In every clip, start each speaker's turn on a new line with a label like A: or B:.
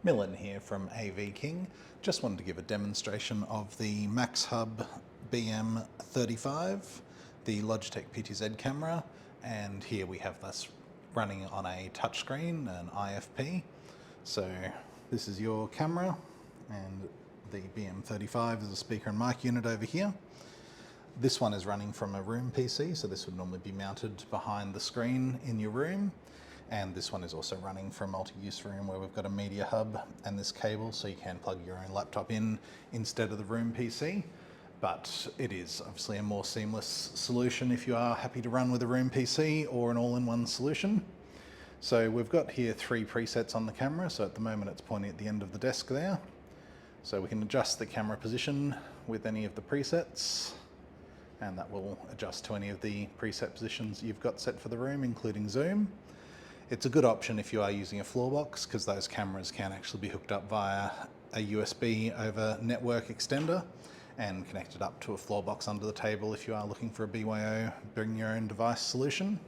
A: Millin here from AV King. Just wanted to give a demonstration of the Maxhub BM35, the Logitech PTZ camera, and here we have this running on a touchscreen, an IFP. So this is your camera, and the BM35 is a speaker and mic unit over here. This one is running from a room PC, so this would normally be mounted behind the screen in your room. And this one is also running from a multi-use room where we've got a media hub and this cable, so you can plug your own laptop in instead of the room PC. But it is obviously a more seamless solution if you are happy to run with a room PC or an all-in-one solution. So we've got here 3 presets on the camera, so at the moment it's pointing at the end of the desk there. So we can adjust the camera position with any of the presets, and that will adjust to any of the preset positions you've got set for the room, including zoom. It's a good option if you are using a floor box, because those cameras can actually be hooked up via a USB over network extender and connected up to a floor box under the table if you are looking for a BYO bring your own device solution.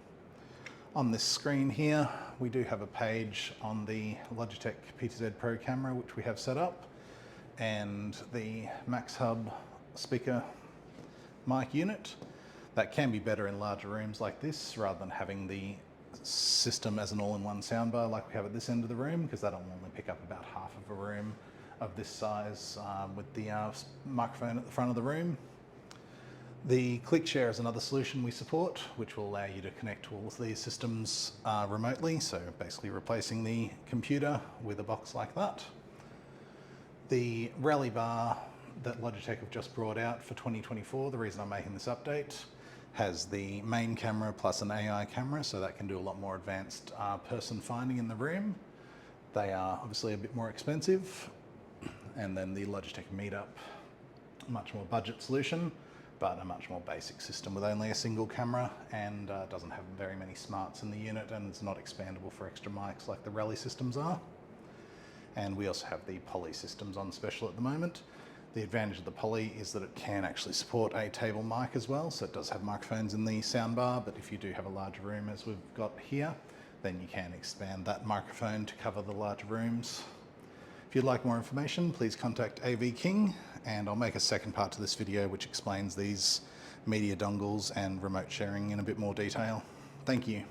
A: On this screen here we do have a page on the Logitech PTZ Pro camera which we have set up, and the Maxhub speaker mic unit. That can be better in larger rooms like this rather than having the system as an all-in-one soundbar like we have at this end of the room, because that'll only pick up about half of a room of this size with the microphone at the front of the room. The ClickShare is another solution we support, which will allow you to connect to all of these systems remotely, so basically replacing the computer with a box like that. The rally bar that Logitech have just brought out for 2024, the reason I'm making this update, has the main camera plus an AI camera, so that can do a lot more advanced person finding in the room. They are obviously a bit more expensive. And then the Logitech Meetup, a much more budget solution, but a much more basic system with only a single camera, and doesn't have very many smarts in the unit, and it's not expandable for extra mics like the Rally systems are. And we also have the Poly systems on special at the moment. The advantage of the Poly is that it can actually support a table mic as well, so it does have microphones in the soundbar, but if you do have a larger room as we've got here, then you can expand that microphone to cover the larger rooms. If you'd like more information, please contact AV King, and I'll make a second part to this video which explains these media dongles and remote sharing in a bit more detail. Thank you.